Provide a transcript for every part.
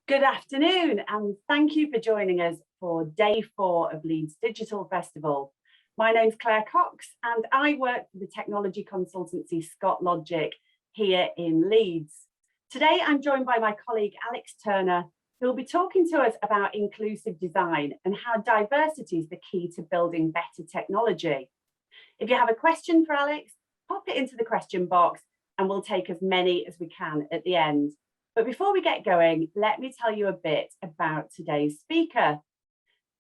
Good afternoon, and thank you for joining us for day 4 of Leeds Digital Festival. My name's Claire Cox, and I work for the technology consultancy Scott Logic here in Leeds. Today, I'm joined by my colleague Alex Turner, who will be talking to us about inclusive design and how diversity is the key to building better technology. If you have a question for Alex, pop it into the question box, and we'll take as many as we can at the end. But before we get going, let me tell you a bit about today's speaker.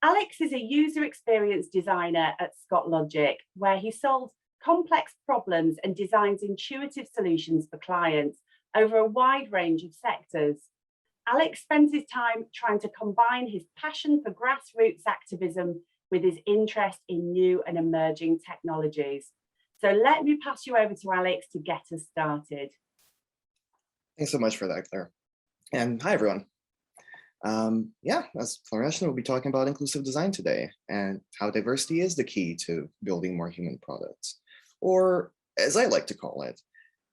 Alex is a user experience designer at Scott Logic, where he solves complex problems and designs intuitive solutions for clients over a wide range of sectors. Alex spends his time trying to combine his passion for grassroots activism with his interest in new and emerging technologies. So let me pass you over to Alex to get us started. Thanks so much for that, Claire. And hi, everyone. As Claire mentioned, we'll be talking about inclusive design today and how diversity is the key to building more human products, or as I like to call it,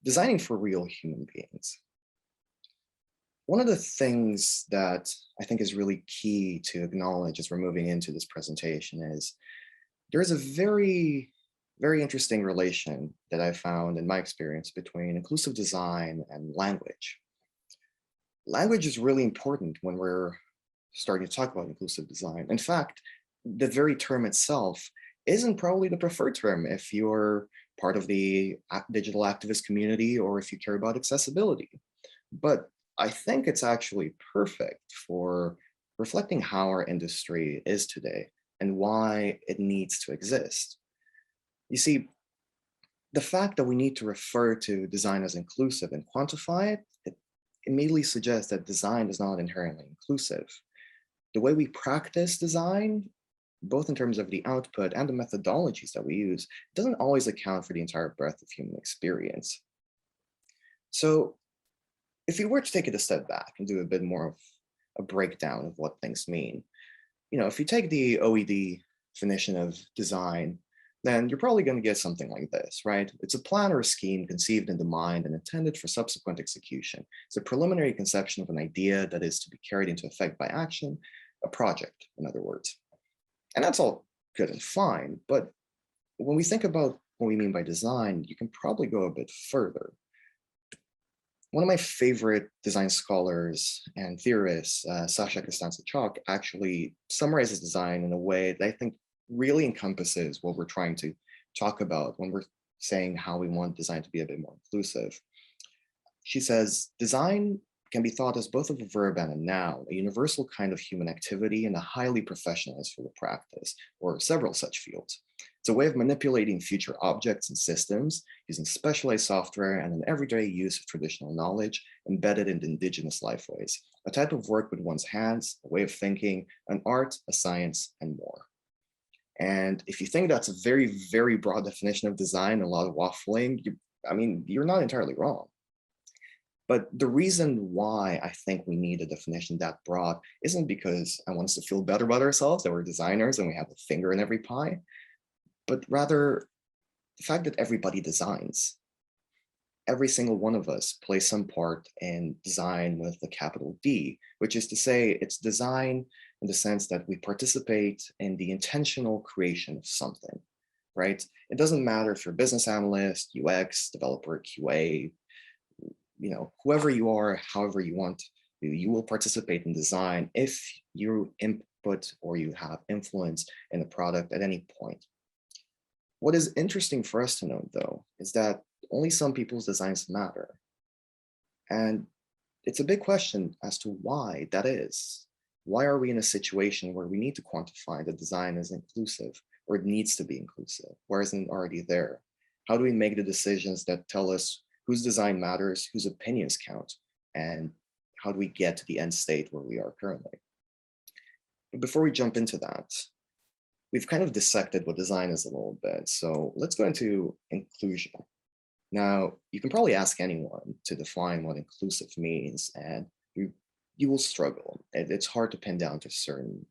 designing for real human beings. One of the things that I think is really key to acknowledge as we're moving into this presentation is there's a very interesting relation that I found in my experience between inclusive design and language. Language is really important when we're starting to talk about inclusive design. In fact, the very term itself isn't probably the preferred term if you're part of the digital activist community or if you care about accessibility. But I think it's actually perfect for reflecting how our industry is today and why it needs to exist. You see, the fact that we need to refer to design as inclusive and quantify it immediately suggests that design is not inherently inclusive. The way we practice design, both in terms of the output and the methodologies that we use, doesn't always account for the entire breadth of human experience. So if you were to take it a step back and do a bit more of a breakdown of what things mean, if you take the OED definition of design, then you're probably going to get something like this, right? It's a plan or a scheme conceived in the mind and intended for subsequent execution. It's a preliminary conception of an idea that is to be carried into effect by action, a project, in other words. And that's all good and fine, but when we think about what we mean by design, you can probably go a bit further. One of my favorite design scholars and theorists, Sasha Costanza-Chalk, actually summarizes design in a way that I think really encompasses what we're trying to talk about when we're saying how we want design to be a bit more inclusive. She says, design can be thought as both of a verb and a noun, a universal kind of human activity and a highly professionalized field of practice, or several such fields. It's a way of manipulating future objects and systems using specialized software and an everyday use of traditional knowledge embedded in indigenous lifeways, a type of work with one's hands, a way of thinking, an art, a science, and more. And if you think that's a very broad definition of design, a lot of waffling, you're not entirely wrong. But the reason why I think we need a definition that broad isn't because I want us to feel better about ourselves, that we're designers and we have a finger in every pie, but rather the fact that everybody designs. Every single one of us plays some part in design with a capital D, which is to say it's design in the sense that we participate in the intentional creation of something, right? It doesn't matter if you're a business analyst, UX, developer, QA, whoever you are, however you want, you will participate in design if you input or you have influence in the product at any point. What is interesting for us to note, though, is that only some people's designs matter. And it's a big question as to why that is. Why are we in a situation where we need to quantify that design is inclusive or it needs to be inclusive? Where isn't it already there? How do we make the decisions that tell us whose design matters, whose opinions count, and how do we get to the end state where we are currently? But before we jump into that, we've kind of dissected what design is a little bit. So let's go into inclusion. Now, you can probably ask anyone to define what inclusive means, and you will struggle. It's hard to pin down to a certain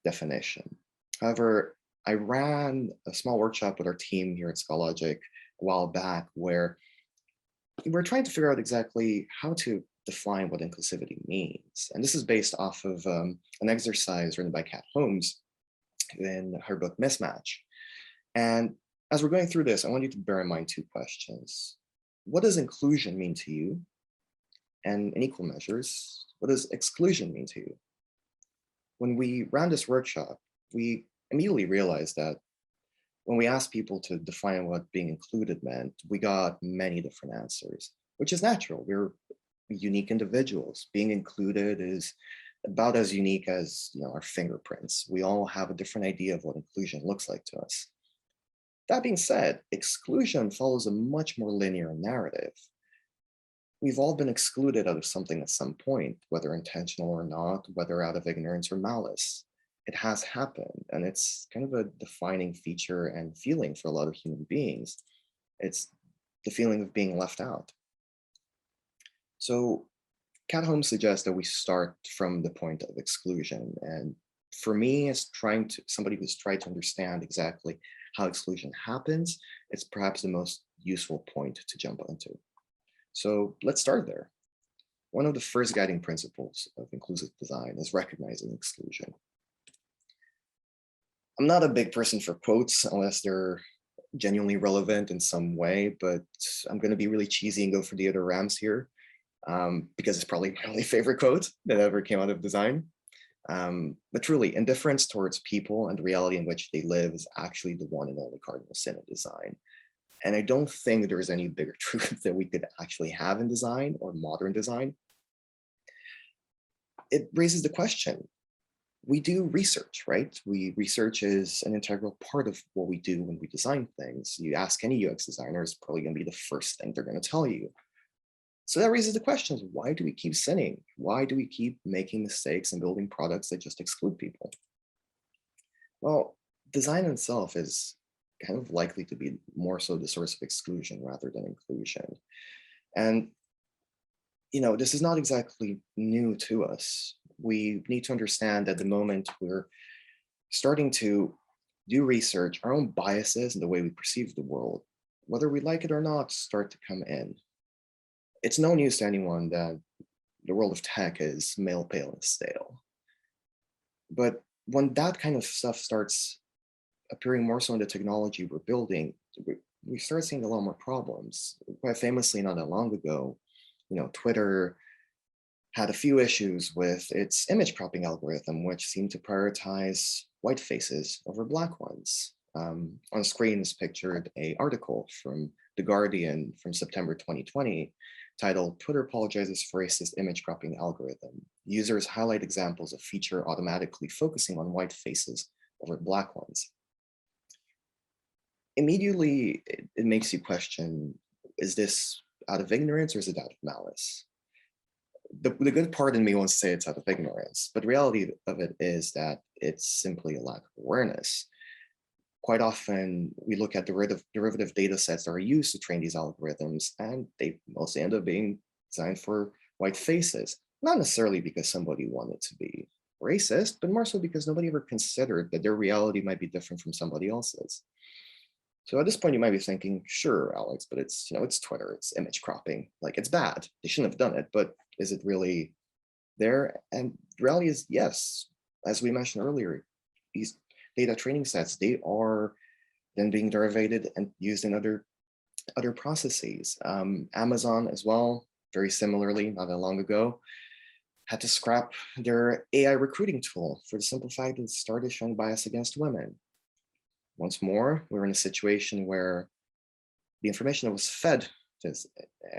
definition. However, I ran a small workshop with our team here at Scott Logic a while back where we're trying to figure out exactly how to define what inclusivity means. And this is based off of an exercise written by Kat Holmes in her book, Mismatched. And as we're going through this, I want you to bear in mind two questions. What does inclusion mean to you? And in equal measures, what does exclusion mean to you? When we ran this workshop, we immediately realized that when we asked people to define what being included meant, we got many different answers, which is natural. We're unique individuals. Being included is about as unique as our fingerprints. We all have a different idea of what inclusion looks like to us. That being said, exclusion follows a much more linear narrative. We've all been excluded out of something at some point, whether intentional or not, whether out of ignorance or malice. It has happened, and it's kind of a defining feature and feeling for a lot of human beings. It's the feeling of being left out. So Kat Holmes suggests that we start from the point of exclusion. And for me, as somebody who's tried to understand exactly how exclusion happens, it's perhaps the most useful point to jump onto. So let's start there. One of the first guiding principles of inclusive design is recognizing exclusion. I'm not a big person for quotes unless they're genuinely relevant in some way, but I'm going to be really cheesy and go for Theodore Rams here, because it's probably my only favorite quote that ever came out of design. But truly, indifference towards people and the reality in which they live is actually the one and only cardinal sin of design. And I don't think there's any bigger truth that we could actually have in design or modern design. It raises the question. We do research, right? Research is an integral part of what we do when we design things. You ask any UX designer, it's probably going to be the first thing they're going to tell you. So that raises the questions, why do we keep sinning? Why do we keep making mistakes and building products that just exclude people? Well, design itself is kind of likely to be more so the source of exclusion rather than inclusion. And, this is not exactly new to us. We need to understand that the moment we're starting to do research, our own biases and the way we perceive the world, whether we like it or not, start to come in. It's no news to anyone that the world of tech is male, pale, and stale. But when that kind of stuff starts appearing more so in the technology we're building, we start seeing a lot more problems. Quite famously, not that long ago, Twitter had a few issues with its image cropping algorithm, which seemed to prioritize white faces over Black ones. On screen is pictured an article from The Guardian from September 2020 titled "Twitter Apologizes for Racist Image Cropping Algorithm. Users highlight examples of feature automatically focusing on white faces over Black ones." Immediately, it makes you question, is this out of ignorance or is it out of malice? The good part in me wants to say it's out of ignorance, but the reality of it is that it's simply a lack of awareness. Quite often, we look at derivative data sets that are used to train these algorithms, and they mostly end up being designed for white faces, not necessarily because somebody wanted to be racist, but more so because nobody ever considered that their reality might be different from somebody else's. So at this point, you might be thinking, sure, Alex, but it's Twitter, it's image cropping. Like, it's bad. They shouldn't have done it, but is it really there? And the reality is, yes. As we mentioned earlier, these data training sets, they are then being derivated and used in other processes. Amazon as well, very similarly, not that long ago, had to scrap their AI recruiting tool for the simple fact that it started showing bias against women. Once more, we're in a situation where the information that was fed it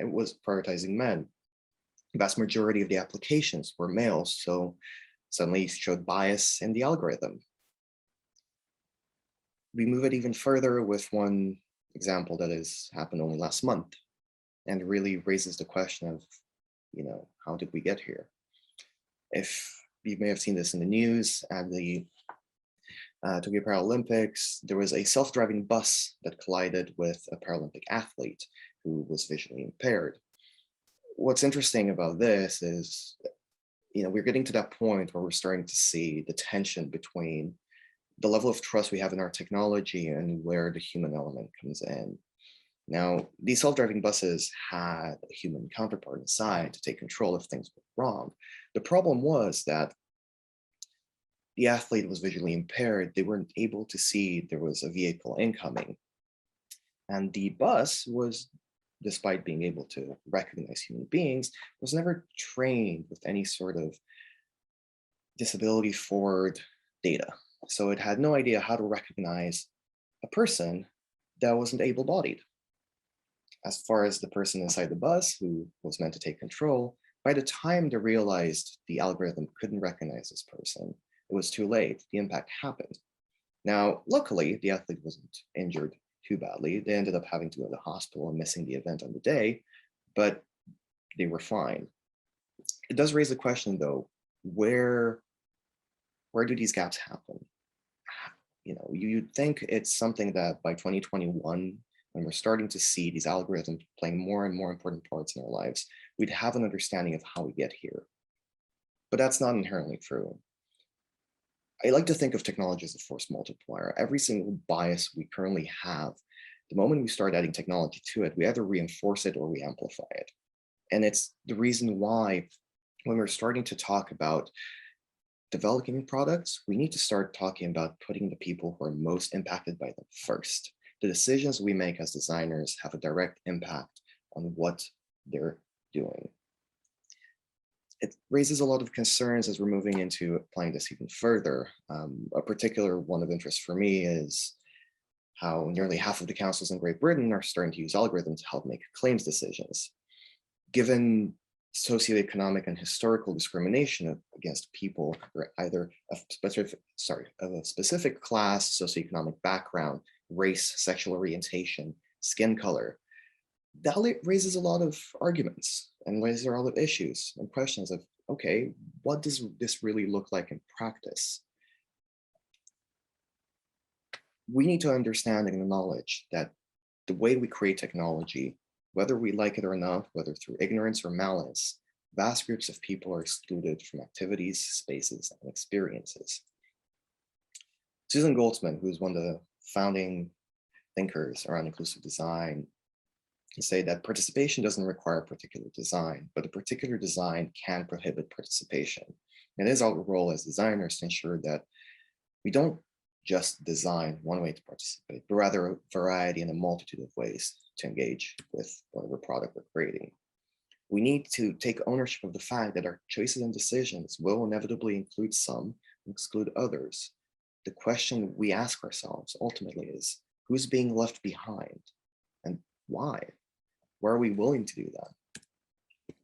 was prioritizing men. The vast majority of the applications were males, so suddenly showed bias in the algorithm. We move it even further with one example that has happened only last month, and really raises the question of, how did we get here? If you may have seen this in the news, at the Tokyo Paralympics, there was a self-driving bus that collided with a Paralympic athlete who was visually impaired. What's interesting about this is, we're getting to that point where we're starting to see the tension between the level of trust we have in our technology and where the human element comes in. Now, these self-driving buses had a human counterpart inside to take control if things went wrong. The problem was that the athlete was visually impaired. They weren't able to see there was a vehicle incoming. And the bus was, despite being able to recognize human beings, was never trained with any sort of disability forward data. So it had no idea how to recognize a person that wasn't able-bodied. As far as the person inside the bus who was meant to take control, by the time they realized the algorithm couldn't recognize this person, it was too late. The impact happened. Now, luckily, the athlete wasn't injured too badly. They ended up having to go to the hospital and missing the event on the day, but they were fine. It does raise the question, though, where do these gaps happen? You know, you'd think it's something that by 2021, when we're starting to see these algorithms playing more and more important parts in our lives, we'd have an understanding of how we get here. But that's not inherently true. I like to think of technology as a force multiplier. Every single bias we currently have, the moment we start adding technology to it, we either reinforce it or we amplify it. And it's the reason why when we're starting to talk about developing products, we need to start talking about putting the people who are most impacted by them first. The decisions we make as designers have a direct impact on what they're doing. It raises a lot of concerns as we're moving into applying this even further. A particular one of interest for me is how nearly half of the councils in Great Britain are starting to use algorithms to help make claims decisions. Given socioeconomic and historical discrimination against people who are either of a specific class, socioeconomic background, race, sexual orientation, skin color, that raises a lot of arguments and raises a lot of issues and questions of, okay, what does this really look like in practice? We need to understand and acknowledge that the way we create technology, whether we like it or not, whether through ignorance or malice, vast groups of people are excluded from activities, spaces, and experiences. Susan Goldsman, who's one of the founding thinkers around inclusive design, say that participation doesn't require a particular design, but a particular design can prohibit participation. And it is our role as designers to ensure that we don't just design one way to participate, but rather a variety and a multitude of ways to engage with whatever product we're creating. We need to take ownership of the fact that our choices and decisions will inevitably include some and exclude others. The question we ask ourselves ultimately is, who's being left behind and why? Why are we willing to do that?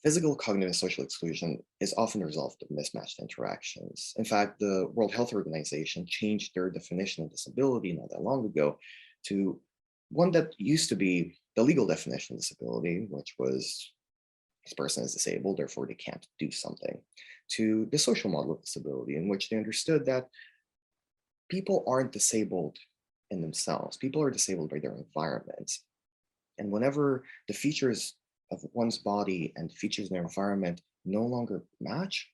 Physical, cognitive, and social exclusion is often the result of mismatched interactions. In fact, the World Health Organization changed their definition of disability not that long ago to one that used to be the legal definition of disability, which was this person is disabled, therefore they can't do something, to the social model of disability, in which they understood that people aren't disabled in themselves. People are disabled by their environment. And whenever the features of one's body and features in their environment no longer match,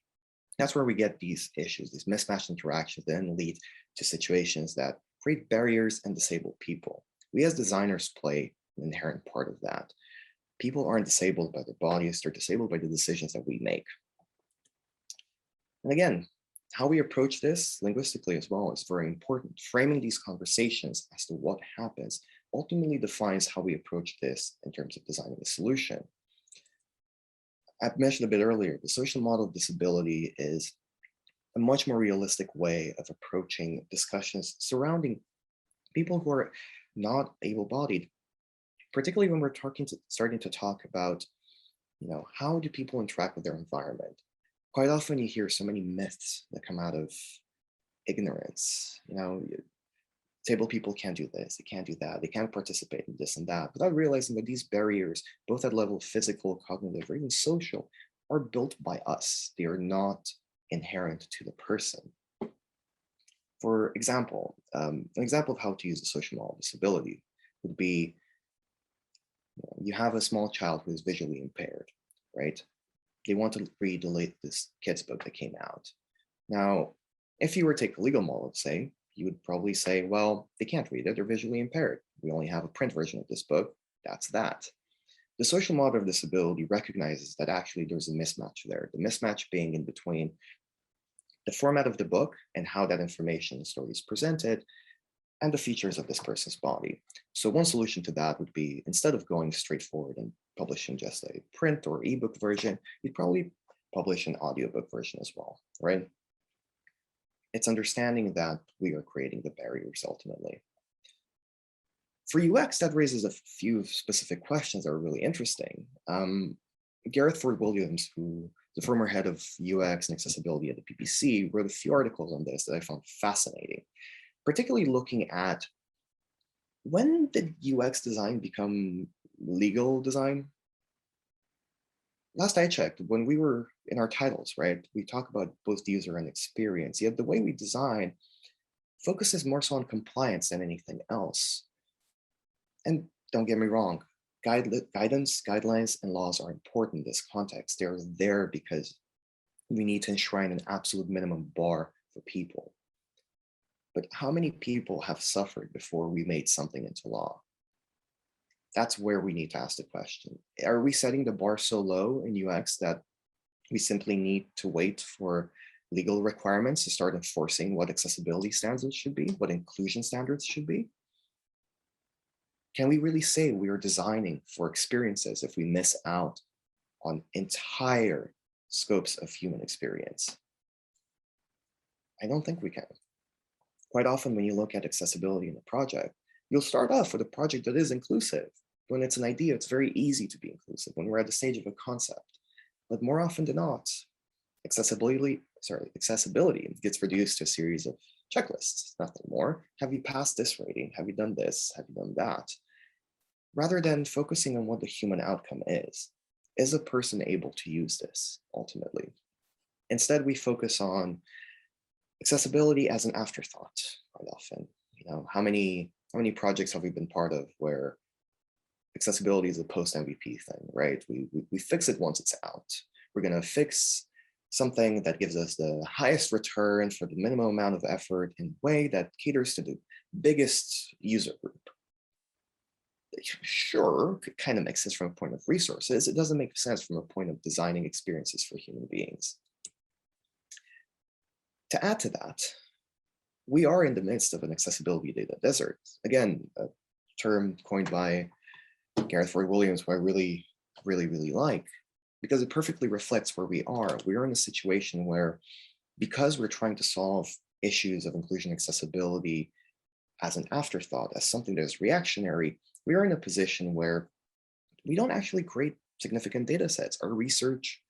that's where we get these issues, these mismatched interactions that then lead to situations that create barriers and disable people. We as designers play an inherent part of that. People aren't disabled by their bodies, they're disabled by the decisions that we make. And again, how we approach this linguistically as well is very important. Framing these conversations as to what happens ultimately defines how we approach this in terms of designing a solution. I mentioned a bit earlier, the social model of disability is a much more realistic way of approaching discussions surrounding people who are not able-bodied, particularly when we're starting to talk about, how do people interact with their environment? Quite often you hear so many myths that come out of ignorance. Disabled people can't do this, they can't do that, they can't participate in this and that, without realizing that these barriers, both at level physical, cognitive, or even social, are built by us. They are not inherent to the person. For example, an example of how to use a social model of disability would be, you have a small child who is visually impaired, right? They want to read the latest kids book that came out. Now, if you were to take a legal model, say, you would probably say, well, they can't read it, they're visually impaired. We only have a print version of this book. That's that. The social model of disability recognizes that actually there's a mismatch there. The mismatch being in between the format of the book and how that information and story is presented and the features of this person's body. So one solution to that would be, instead of going straight forward and publishing just a print or ebook version, you'd probably publish an audiobook version as well, right? It's understanding that we are creating the barriers ultimately. For UX, that raises a few specific questions that are really interesting. Gareth Ford Williams, who the former head of UX and accessibility at the PPC, wrote a few articles on this that I found fascinating, particularly looking at when did UX design become legal design? Last I checked, when we were in our titles, right, we talk about both user and experience, yet the way we design focuses more so on compliance than anything else. And don't get me wrong, guidance, guidelines, and laws are important in this context. They're there because we need to enshrine an absolute minimum bar for people. But how many people have suffered before we made something into law? That's where we need to ask the question. Are we setting the bar so low in UX that we simply need to wait for legal requirements to start enforcing what accessibility standards should be, what inclusion standards should be? Can we really say we are designing for experiences if we miss out on entire scopes of human experience? I don't think we can. Quite often when you look at accessibility in a project, you'll start off with a project that is inclusive. When it's an idea, it's very easy to be inclusive when we're at the stage of a concept. But more often than not, accessibility gets reduced to a series of checklists, nothing more. Have you passed this rating? Have you done this? Have you done that? Rather than focusing on what the human outcome is a person able to use this ultimately? Instead, we focus on accessibility as an afterthought quite often. How many projects have we been part of where accessibility is a post-MVP thing, right? We fix it once it's out. We're going to fix something that gives us the highest return for the minimum amount of effort in a way that caters to the biggest user group. Sure, it kind of makes sense from a point of resources. It doesn't make sense from a point of designing experiences for human beings. To add to that, we are in the midst of an accessibility data desert. Again, a term coined by Gareth Ford Williams, who I really like, because it perfectly reflects where we are. We are in a situation where, because we're trying to solve issues of inclusion accessibility as an afterthought, as something that is reactionary, we are in a position where we don't actually create significant data sets. Our research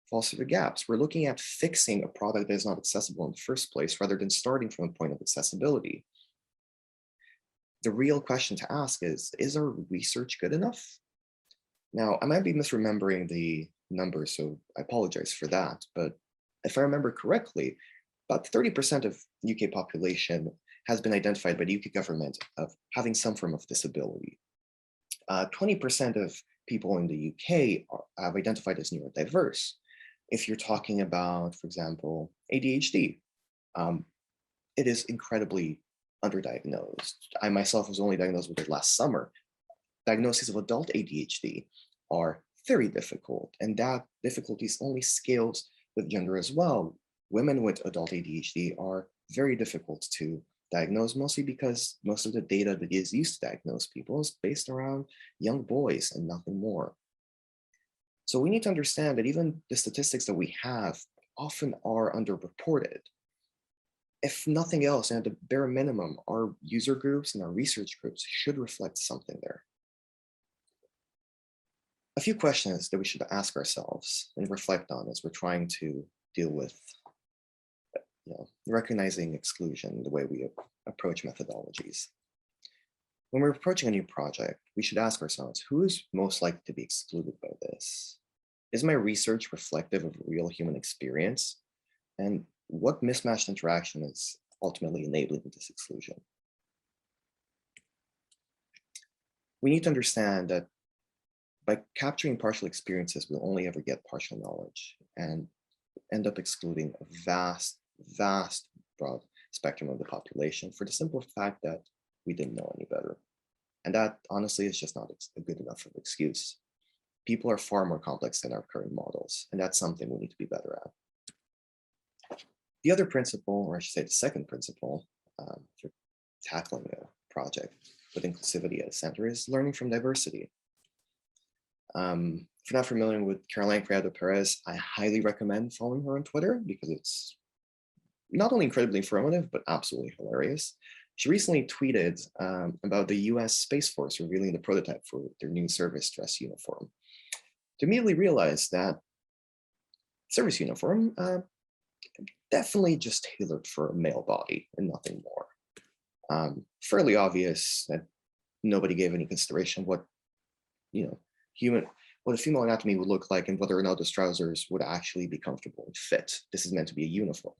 falls through the gaps. We're looking at fixing a product that is not accessible in the first place, rather than starting from a point of accessibility. The real question to ask is our research good enough? Now, I might be misremembering the numbers, so I apologize for that. But if I remember correctly, about 30% of UK population has been identified by the UK government of having some form of disability. 20% of people in the UK have identified as neurodiverse. If you're talking about, for example, ADHD, it is incredibly underdiagnosed. I myself was only diagnosed with it last summer. Diagnoses of adult ADHD are very difficult, and that difficulty only scales with gender as well. Women with adult ADHD are very difficult to diagnose, mostly because most of the data that is used to diagnose people is based around young boys and nothing more. So we need to understand that even the statistics that we have often are underreported. If nothing else, and at the bare minimum, our user groups and our research groups should reflect something there. A few questions that we should ask ourselves and reflect on as we're trying to deal with recognizing exclusion, the way we approach methodologies. When we're approaching a new project, we should ask ourselves, who is most likely to be excluded by this? Is my research reflective of a real human experience? And what mismatched interaction is ultimately enabling this exclusion? We need to understand that by capturing partial experiences, we'll only ever get partial knowledge and end up excluding a vast, broad spectrum of the population for the simple fact that we didn't know any better. And that honestly is just not a good enough of an excuse. People are far more complex than our current models, and that's something we need to be better at. The other principle, or I should say the second principle, for tackling a project with inclusivity at the center is learning from diversity. If you're not familiar with Caroline Criado Perez, I highly recommend following her on Twitter because it's not only incredibly informative, but absolutely hilarious. She recently tweeted about the US Space Force revealing the prototype for their new service dress uniform. To immediately realize that service uniform definitely just tailored for a male body and nothing more. Fairly obvious that nobody gave any consideration what, what a female anatomy would look like and whether or not those trousers would actually be comfortable and fit. This is meant to be a uniform.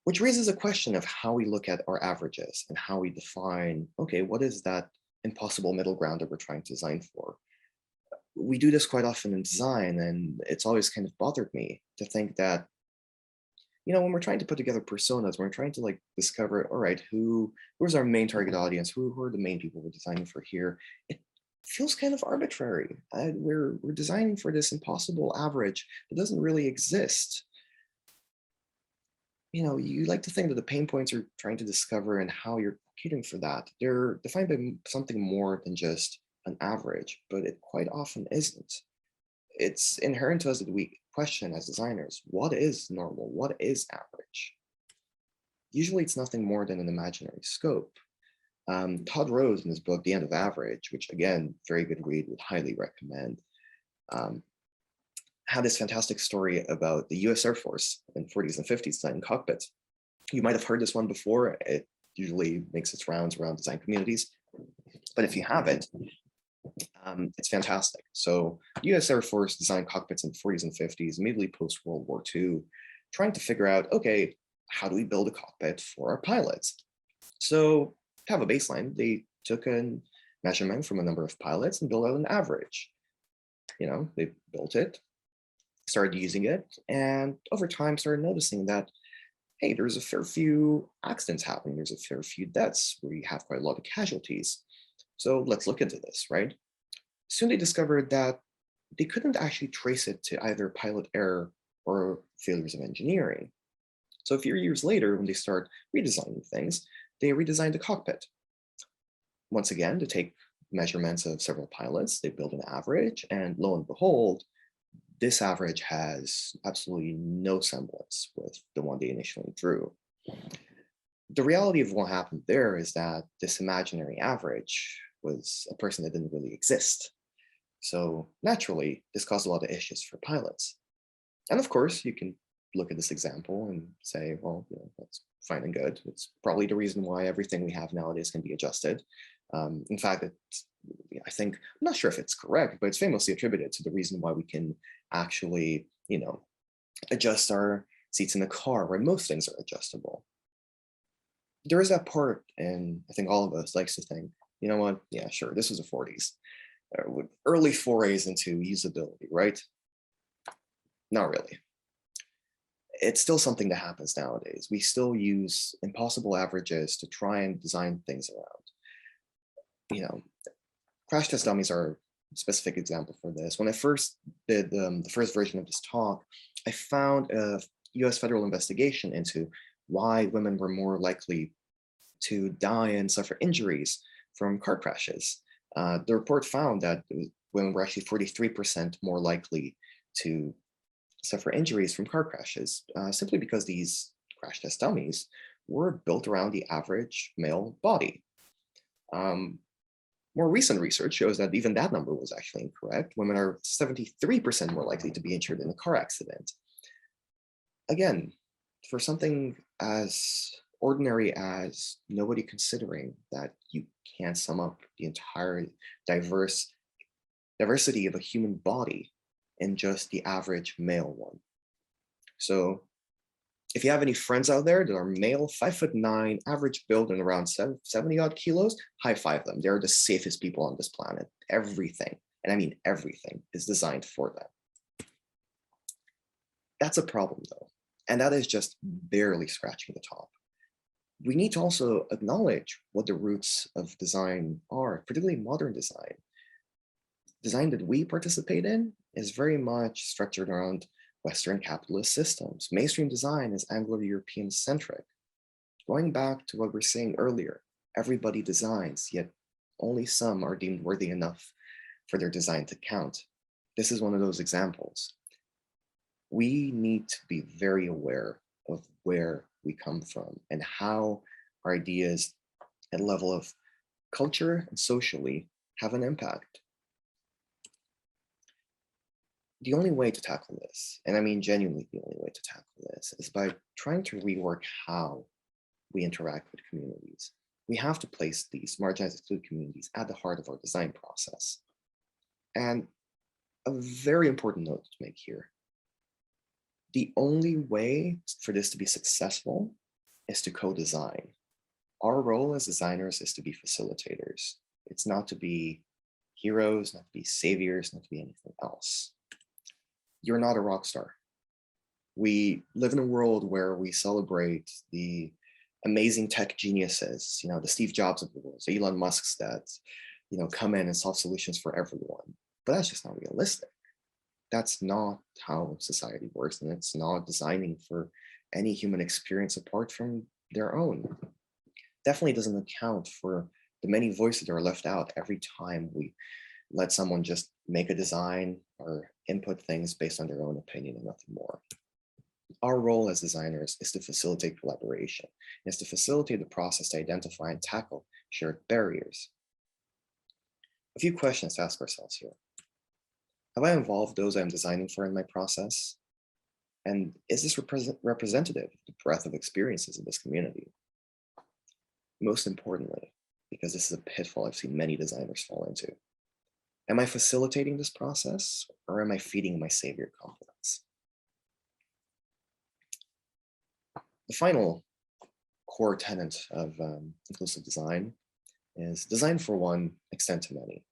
Which raises a question of how we look at our averages and how we define, okay, what is that impossible middle ground that we're trying to design for? We do this quite often in design, and it's always kind of bothered me to think that, when we're trying to put together personas, we're trying to discover, all right, who's our main target audience? Who are the main people we're designing for here? It feels kind of arbitrary. We're designing for this impossible average that doesn't really exist. You like to think that the pain points you're trying to discover and how you're catering for that, they're defined by something more than just an average, but it quite often isn't. It's inherent to us that we question as designers, what is normal? What is average? Usually it's nothing more than an imaginary scope. Todd Rose in his book, The End of Average, which again, very good read, would highly recommend, had this fantastic story about the US Air Force in the 40s and 50s designing cockpits. You might have heard this one before. It usually makes its rounds around design communities. But if you haven't, it's fantastic. So US Air Force designed cockpits in the 40s and 50s, immediately post-World War II, trying to figure out, okay, how do we build a cockpit for our pilots? So to have a baseline, they took a measurement from a number of pilots and built out an average. They built it, started using it, and over time started noticing that, hey, there's a fair few accidents happening. There's a fair few deaths where you have quite a lot of casualties. So let's look into this, right? Soon they discovered that they couldn't actually trace it to either pilot error or failures of engineering. So a few years later, when they start redesigning things, they redesigned the cockpit. Once again, to take measurements of several pilots, they build an average, and lo and behold, this average has absolutely no semblance with the one they initially drew. The reality of what happened there is that this imaginary average was a person that didn't really exist. So naturally, this caused a lot of issues for pilots. And of course, you can look at this example and say, well, that's fine and good. It's probably the reason why everything we have nowadays can be adjusted. In fact, I'm not sure if it's correct, but it's famously attributed to the reason why we can actually, adjust our seats in the car, where most things are adjustable. There is that part, and I think all of us likes to think, you know what? Yeah, sure, this was the 40s, with early forays into usability, right? Not really. It's still something that happens nowadays. We still use impossible averages to try and design things around. Crash test dummies are a specific example for this. When I first did the first version of this talk, I found a US federal investigation into why women were more likely to die and suffer injuries from car crashes. The report found that women were actually 43% more likely to suffer injuries from car crashes, simply because these crash test dummies were built around the average male body. More recent research shows that even that number was actually incorrect. Women are 73% more likely to be injured in a car accident. Again, for something as ordinary as nobody considering that you can't sum up the entire diversity of a human body in just the average male one. So if you have any friends out there that are male, 5'9", average build and around 70 odd kilos, high five them. They're the safest people on this planet. Everything, and I mean everything, is designed for them. That's a problem though. And that is just barely scratching the top. We need to also acknowledge what the roots of design are, particularly modern design. Design that we participate in is very much structured around Western capitalist systems. Mainstream design is Anglo-European centric. Going back to what we were saying earlier, everybody designs, yet only some are deemed worthy enough for their design to count. This is one of those examples. We need to be very aware of where we come from and how our ideas at a level of culture and socially have an impact. The only way to tackle this, and I mean genuinely the only way to tackle this, is by trying to rework how we interact with communities. We have to place these marginalized excluded communities at the heart of our design process. And a very important note to make here. The only way for this to be successful is to co-design. Our role as designers is to be facilitators. It's not to be heroes, not to be saviors, not to be anything else. You're not a rock star. We live in a world where we celebrate the amazing tech geniuses, the Steve Jobs of the world, the Elon Musks that, come in and solve solutions for everyone. But that's just not realistic. That's not how society works, and it's not designing for any human experience apart from their own. Definitely doesn't account for the many voices that are left out every time we let someone just make a design or input things based on their own opinion and nothing more. Our role as designers is to facilitate collaboration, is to facilitate the process to identify and tackle shared barriers. A few questions to ask ourselves here. Have I involved those I'm designing for in my process? And is this representative of the breadth of experiences in this community? Most importantly, because this is a pitfall I've seen many designers fall into, am I facilitating this process, or am I feeding my savior complex? The final core tenet of inclusive design is design for one, extend to many.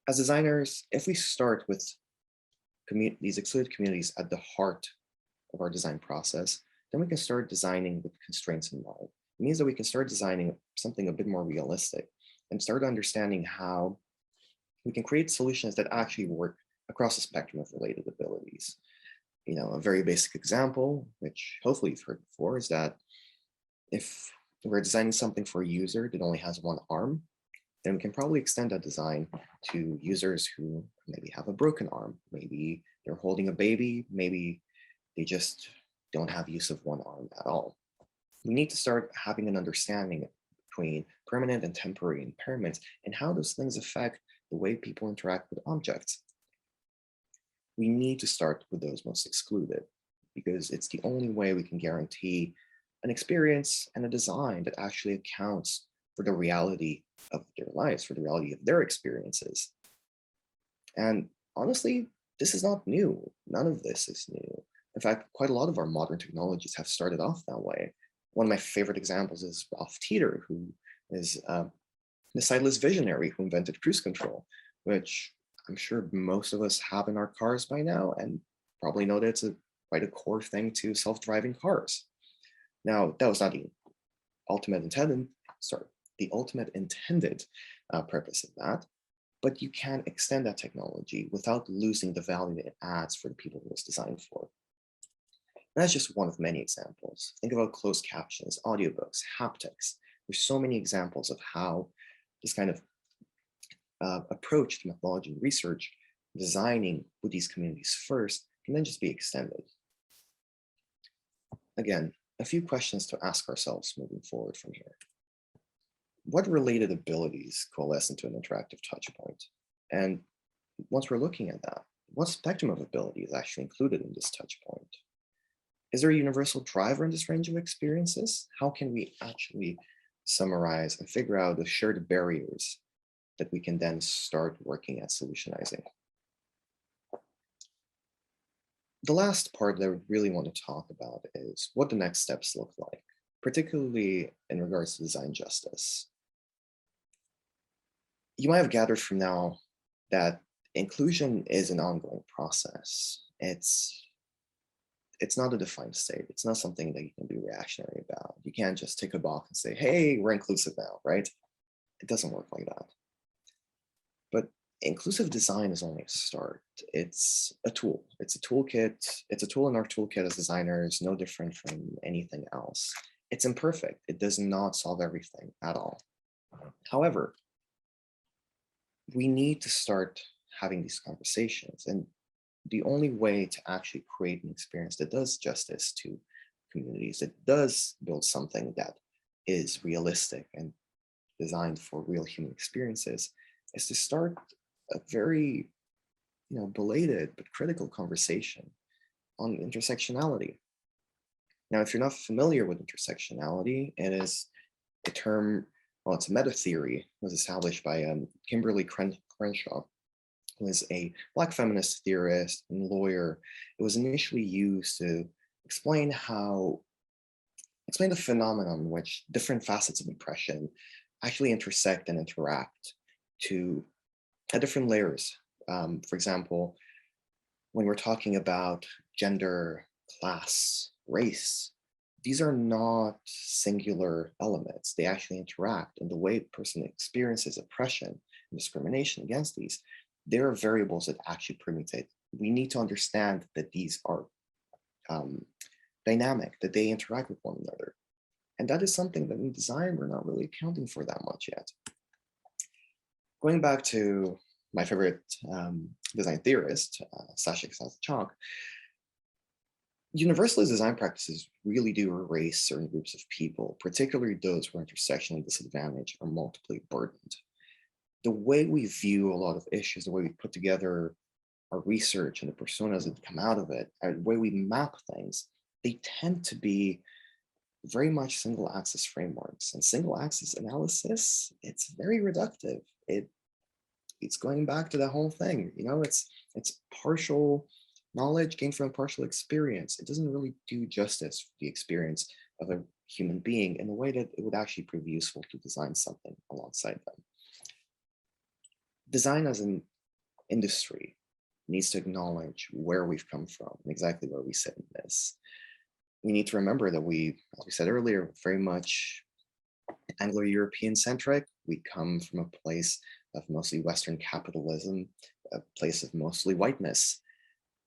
As designers, if we start with these excluded communities at the heart of our design process, then we can start designing with constraints in mind. It means that we can start designing something a bit more realistic and start understanding how we can create solutions that actually work across the spectrum of related abilities. A very basic example, which hopefully you've heard before, is that if we're designing something for a user that only has one arm, then we can probably extend that design to users who maybe have a broken arm. Maybe they're holding a baby, maybe they just don't have use of one arm at all. We need to start having an understanding between permanent and temporary impairments and how those things affect the way people interact with objects. We need to start with those most excluded because it's the only way we can guarantee an experience and a design that actually accounts for the reality of their lives, for the reality of their experiences. And honestly, this is not new. None of this is new. In fact, quite a lot of our modern technologies have started off that way. One of my favorite examples is Ralph Teeter, who is the sightless visionary who invented cruise control, which I'm sure most of us have in our cars by now, and probably know that it's quite a core thing to self-driving cars. Now, that was not the ultimate intended purpose of that, but you can extend that technology without losing the value that it adds for the people it was designed for. And that's just one of many examples. Think about closed captions, audiobooks, haptics. There's so many examples of how this kind of approach to methodology and research, designing with these communities first, can then just be extended. Again, a few questions to ask ourselves moving forward from here. What related abilities coalesce into an interactive touch point? And once we're looking at that, what spectrum of ability is actually included in this touch point? Is there a universal driver in this range of experiences? How can we actually summarize and figure out the shared barriers that we can then start working at solutionizing? The last part that I really want to talk about is what the next steps look like, particularly in regards to design justice. You might have gathered from now that inclusion is an ongoing process. It's it's not a defined state. It's not something that you can be reactionary about. You can't just tick a box and say, hey, we're inclusive now, right? It doesn't work like that. But inclusive design is only a start. It's a tool. It's a toolkit. It's a tool in our toolkit as designers, no different from anything else. It's imperfect. It does not solve everything at all. However, we need to start having these conversations. And the only way to actually create an experience that does justice to communities, that does build something that is realistic and designed for real human experiences, is to start a very belated but critical conversation on intersectionality. Now, if you're not familiar with intersectionality, it is a term, well, it's a meta theory. It was established by Kimberly Crenshaw, who is a Black feminist theorist and lawyer. It was initially used to explain the phenomenon in which different facets of oppression actually intersect and interact at different layers. For example, when we're talking about gender, class, race, these are not singular elements. They actually interact, and the way a person experiences oppression and discrimination against these, there are variables that actually permutate. We need to understand that these are dynamic, that they interact with one another. And that is something that in design, we're not really accounting for that much yet. Going back to my favorite design theorist, Sasha Chalk, universalist design practices really do erase certain groups of people, particularly those who are intersectionally disadvantaged or multiply burdened. The way we view a lot of issues, the way we put together our research and the personas that come out of it, and the way we map things, they tend to be very much single axis frameworks. And single axis analysis, it's very reductive. It's going back to the whole thing. It's partial knowledge gained from partial experience. It doesn't really do justice for the experience of a human being in a way that it would actually prove useful to design something alongside them. Design as an industry needs to acknowledge where we've come from and exactly where we sit in this. We need to remember that we, as we said earlier, very much Anglo-European centric. We come from a place of mostly Western capitalism, a place of mostly whiteness.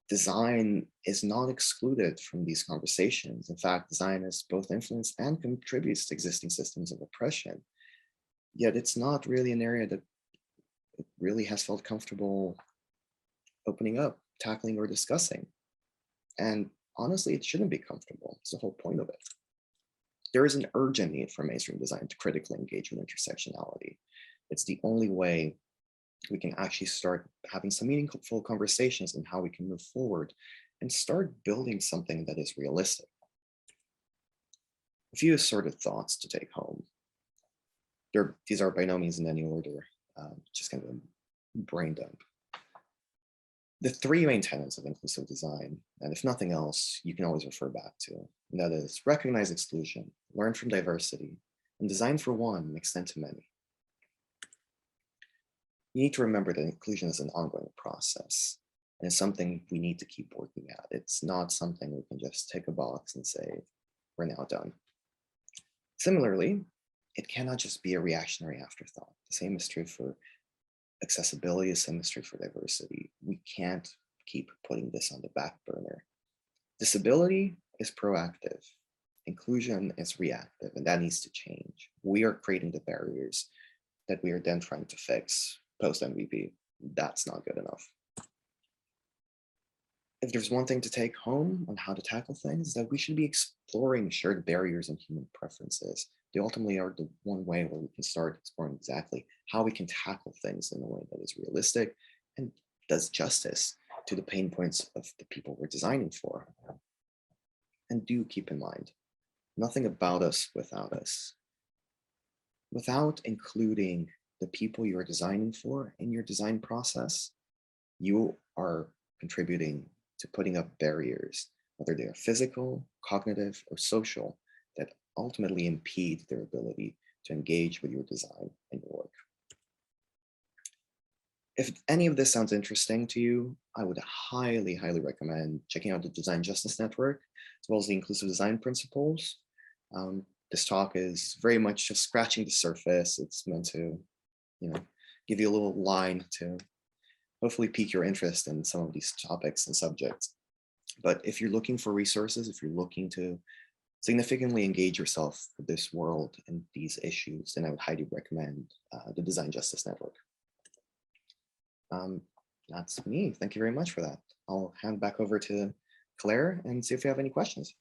Design is not excluded from these conversations. In fact, design is both influenced and contributes to existing systems of oppression. Yet it's not really an area that it really has felt comfortable opening up, tackling, or discussing. And honestly, it shouldn't be comfortable. It's the whole point of it. There is an urgent need for mainstream design to critically engage with intersectionality. It's the only way we can actually start having some meaningful conversations on how we can move forward and start building something that is realistic. A few assorted thoughts to take home. These are by no means in any order, just kind of a brain dump. The three main tenets of inclusive design, and if nothing else, you can always refer back to, and that is recognize exclusion, learn from diversity, and design for one and extend to many. You need to remember that inclusion is an ongoing process, and it's something we need to keep working at. It's not something we can just tick a box and say, we're now done. Similarly, it cannot just be a reactionary afterthought. The same is true for accessibility, the same is true for diversity. We can't keep putting this on the back burner. Disability is proactive. Inclusion is reactive, and that needs to change. We are creating the barriers that we are then trying to fix post-MVP. That's not good enough. If there's one thing to take home on how to tackle things, is that we should be exploring shared barriers and human preferences. They ultimately are the one way where we can start exploring exactly how we can tackle things in a way that is realistic and does justice to the pain points of the people we're designing for. And do keep in mind, nothing about us without us. Without including the people you are designing for in your design process, you are contributing to putting up barriers, whether they are physical, cognitive, or social, that ultimately impede their ability to engage with your design and your work. If any of this sounds interesting to you, I would highly, highly recommend checking out the Design Justice Network, as well as the Inclusive Design Principles. This talk is very much just scratching the surface. It's meant to, give you a little line to hopefully pique your interest in some of these topics and subjects. But if you're looking for resources, if you're looking to significantly engage yourself with this world and these issues, then I would highly recommend the Design Justice Network. That's me. Thank you very much for that. I'll hand back over to Claire and see if you have any questions.